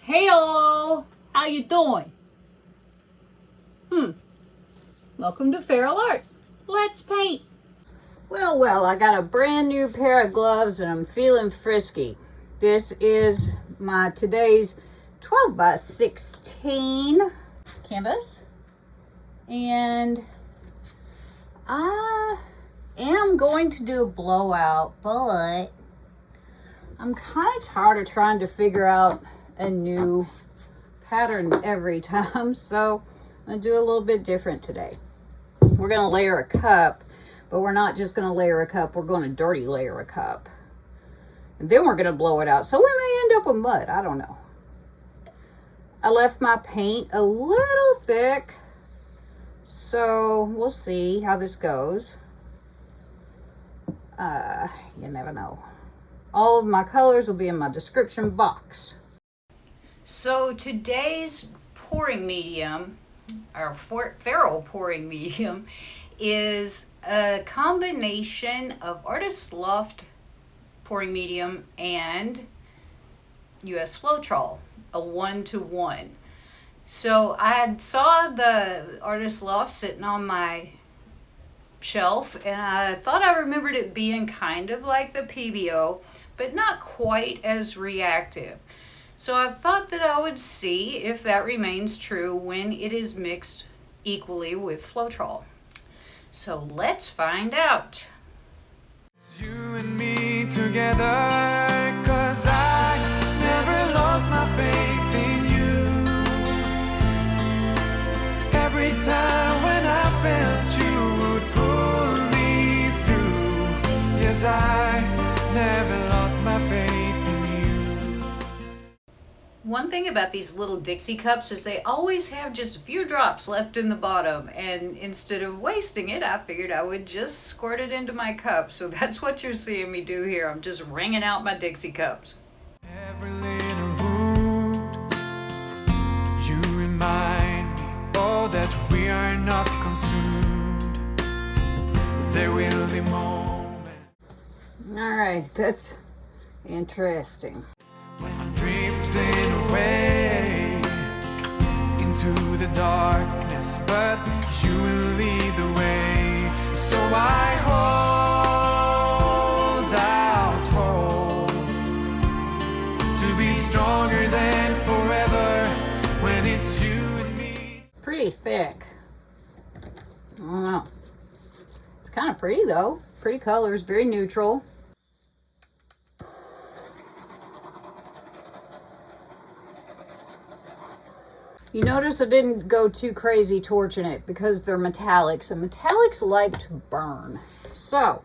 Heyo, how you doing? Welcome to Feral Art. Let's paint. Well, I got a brand new pair of gloves and I'm feeling frisky. This is my today's 12 by 16 canvas. And I am going to do a blowout, but I'm kind of tired of trying to figure out a new pattern every time. So I'm gonna do a little bit different today. We're gonna layer a cup, but we're not just gonna layer a cup, we're gonna dirty layer a cup. And then we're gonna blow it out. So we may end up with mud, I don't know. I left my paint a little thick, so we'll see how this goes. You never know. All of my colors will be in my description box. So today's pouring medium, our Feral pouring medium, is a combination of Artist Loft pouring medium and US Floetrol, a 1-to-1. So I saw the Artist Loft sitting on my shelf and I thought I remembered it being kind of like the PBO, but not quite as reactive. So I thought that I would see if that remains true when it is mixed equally with Floetrol. So let's find out. You and me together, 'cause I never lost my faith in you. Every time when I felt you would pull me through. Yes, I never lost my faith in you. One thing about these little Dixie cups is they always have just a few drops left in the bottom, and instead of wasting it, I figured I would just squirt it into my cup. So that's what you're seeing me do here. I'm just wringing out my Dixie cups. Every little wound, you remind me, oh, that we are not consumed. There will be moments. All right, that's interesting. When I'm drifting away into the darkness, but you will lead the way. So I hold out hope to be stronger than forever when it's you and me. Pretty thick. I don't know. It's kind of pretty though. Pretty colors, very neutral. You notice I didn't go too crazy torching it because they're metallics, and metallics like to burn. So,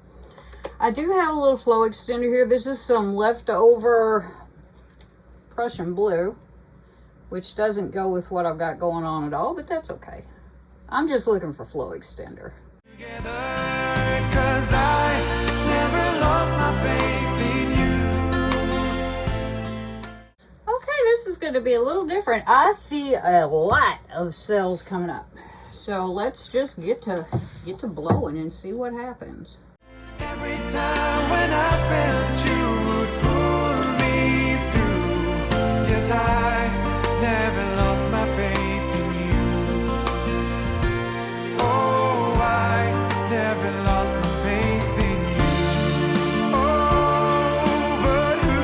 I do have a little flow extender here. This is some leftover Prussian blue, which doesn't go with what I've got going on at all, but that's okay. I'm just looking for flow extender. Together, 'cause I never lost my faith in you. Okay, this is going to be a little different. I see a lot of cells coming up. So let's just get to blowing and see what happens. Every time when I felt you would pull me through. Yes, I never lost my faith in you. Oh, I never lost my faith in you. Oh, but who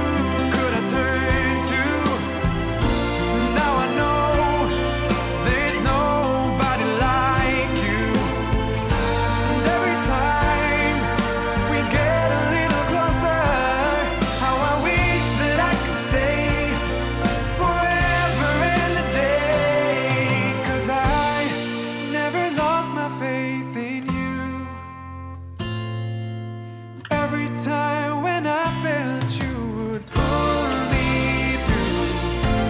could I turn to? Now I know there's nobody like you. And every time we get a little closer, how I wish that I could stay forever and a day. 'Cause I never lost my faith in you. Every time when I felt you would pull me through.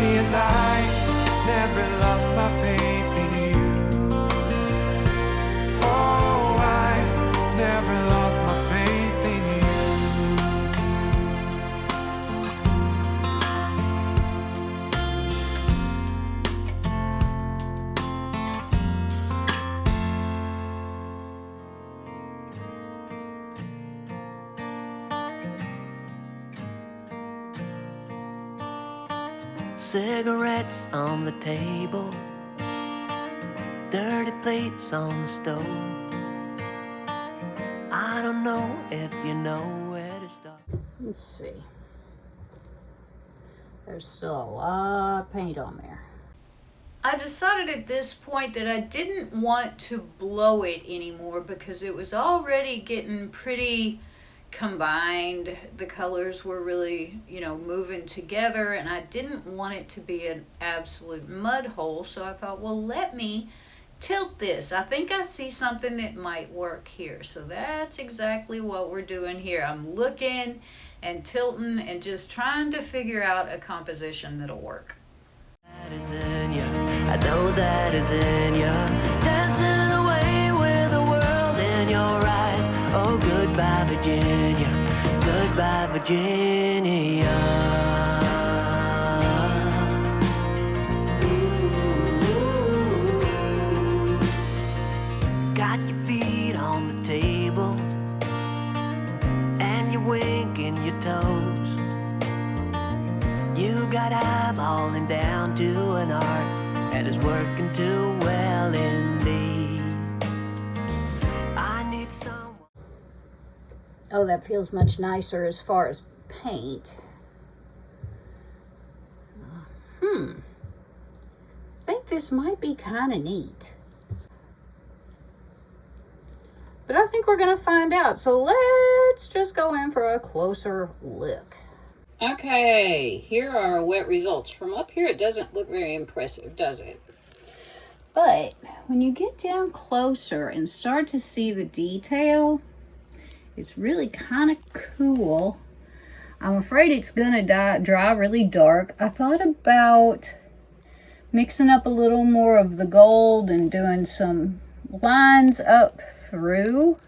Yes, I never lost my faith in you. Oh, I never lost my faith in you. cigarettes on the table, dirty plates on the stove. I don't know if you know where to start. Let's see. There's still a lot of paint on there. I decided at this point that I didn't want to blow it anymore because it was already getting pretty combined. The colors were really, moving together, and I didn't want it to be an absolute mud hole. So I thought, well, let me tilt this. I think I see something that might work here. So that's exactly what we're doing here. I'm looking and tilting and just trying to figure out a composition that'll work. That is in you. I know that is in you. Dancing away with the world in your eyes. Oh, goodbye, Virginia. Goodbye, Virginia. Ooh. Got your feet on the table, and you're winking your toes. You got eyeballing down to an art that is working too well indeed. I need someone. Oh, that feels much nicer as far as paint. I think this might be kind of neat. But I think we're going to find out. So let's just go in for a closer look. Okay, here are our wet results. From up here, it doesn't look very impressive, does it? But when you get down closer and start to see the detail, it's really kind of cool. I'm afraid it's gonna dry really dark. I thought about mixing up a little more of the gold and doing some lines up through.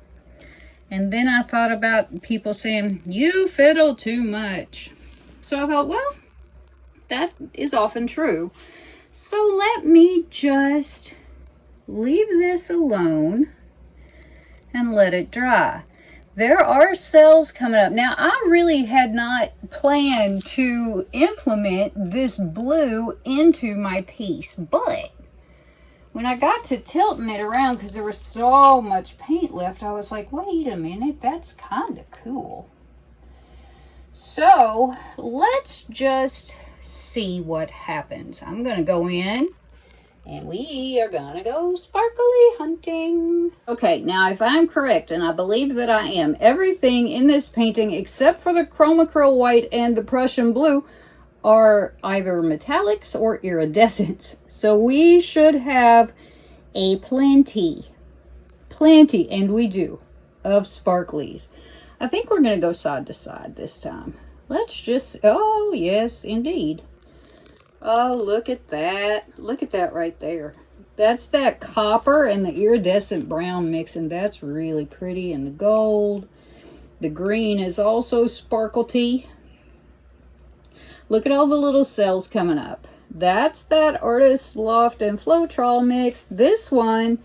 And then I thought about people saying, you fiddle too much. So I thought, well, that is often true. So let me just leave this alone and let it dry. There are cells coming up. Now, I really had not planned to implement this blue into my piece, but when I got to tilting it around, because there was so much paint left, I was like, wait a minute, that's kind of cool. So let's just see what happens. I'm going to go in and we are going to go sparkly hunting. Okay, now if I'm correct, and I believe that I am, everything in this painting except for the chromacryl white and the Prussian blue are either metallics or iridescents. So we should have a plenty, and we do, of sparklies. I think we're going to go side to side this time. Let's just, oh yes, indeed. Oh, look at that. Look at that right there. That's that copper and the iridescent brown mixing. That's really pretty. And the gold. The green is also sparkly. Look at all the little cells coming up. That's that Artist Loft and Floetrol mix. This one,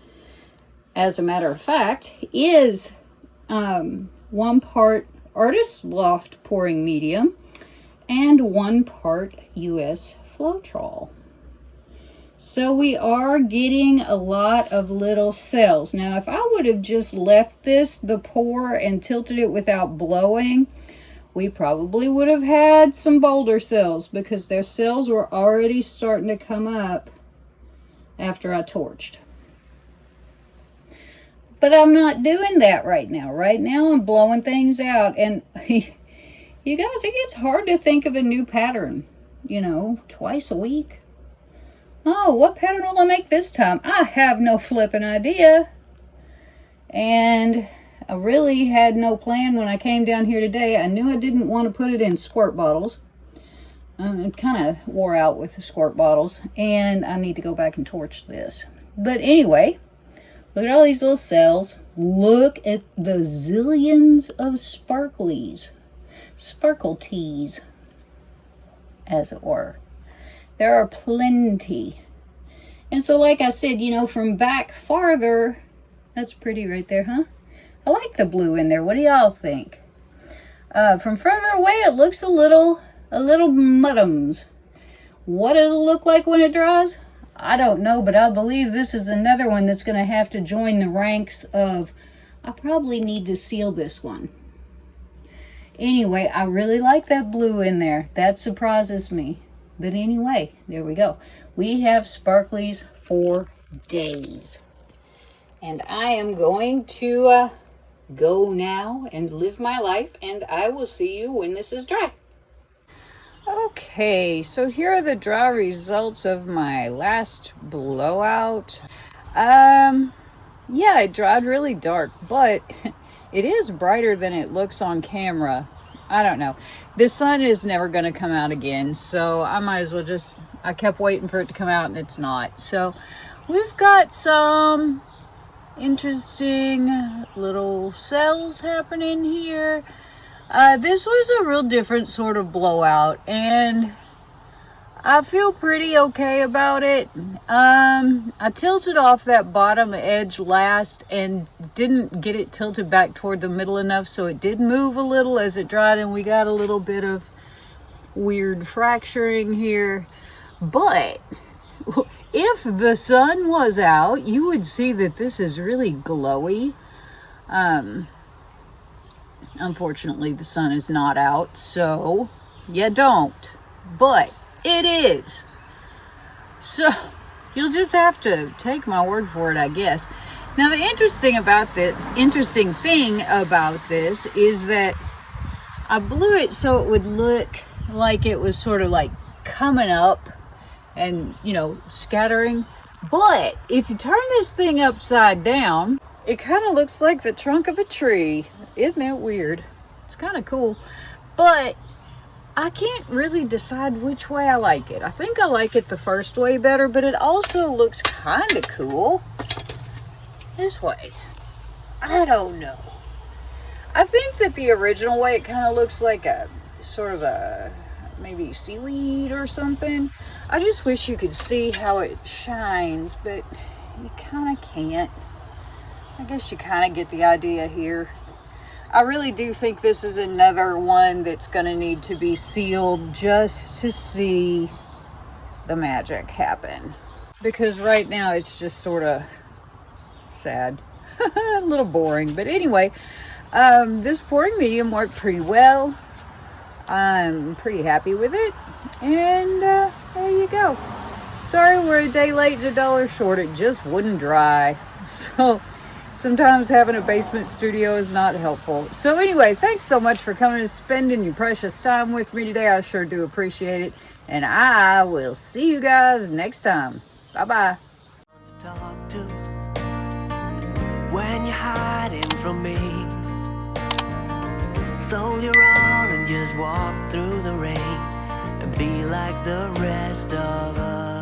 as a matter of fact, is 1 part Artist Loft pouring medium and 1 part US Floetrol. So we are getting a lot of little cells. Now, if I would have just left the pour and tilted it without blowing, we probably would have had some bolder cells because their cells were already starting to come up after I torched. But I'm not doing that right now. Right now I'm blowing things out. And you guys, it gets hard to think of a new pattern, twice a week. Oh, what pattern will I make this time? I have no flipping idea. And I really had no plan when I came down here today. I knew I didn't want to put it in squirt bottles. It kind of wore out with the squirt bottles. And I need to go back and torch this. But anyway, look at all these little cells. Look at the zillions of sparklies. Sparkle teas, as it were. There are plenty. And so like I said, from back farther, that's pretty right there, huh? I like the blue in there. What do y'all think? From further away, it looks a little muddums. What it'll look like when it dries, I don't know, but I believe this is another one that's going to have to join the ranks of, I probably need to seal this one. Anyway, I really like that blue in there. That surprises me. But anyway, there we go. We have sparklies for days. And I am going to go now and live my life, and I will see you when this is dry. Okay, so here are the dry results of my last blowout. Yeah, it dried really dark, but it is brighter than it looks on camera. I don't know. The sun is never going to come out again, so I might as well just, I kept waiting for it to come out and it's not. So we've got some interesting little cells happening here. This was a real different sort of blowout, and I feel pretty okay about it. I tilted off that bottom edge last and didn't get it tilted back toward the middle enough, so it did move a little as it dried, and we got a little bit of weird fracturing here. But if the sun was out, you would see that this is really glowy. Unfortunately, the sun is not out, so you don't. But it is. So you'll just have to take my word for it, I guess. Now, the interesting thing about this is that I blew it so it would look like it was sort of like coming up and, you know, scattering. But if you turn this thing upside down, it kind of looks like the trunk of a tree. Isn't that weird? It's kind of cool. But I can't really decide which way I like it. I think I like it the first way better, but it also looks kind of cool this way. I don't know. I think that the original way, it kind of looks like a sort of a maybe seaweed or something. I just wish you could see how it shines, but you kind of can't. I guess you kind of get the idea here. I really do think this is another one that's going to need to be sealed just to see the magic happen. Because right now it's just sort of sad. A little boring. But anyway, this pouring medium worked pretty well. I'm pretty happy with it. And there you go. Sorry we're a day late and $1 short. It just wouldn't dry. So sometimes having a basement studio is not helpful. So anyway, thanks so much for coming and spending your precious time with me today. I sure do appreciate it. And I will see you guys next time. Bye-bye. Talk to when you're hiding from me. Soldier on and just walk through the rain and be like the rest of us.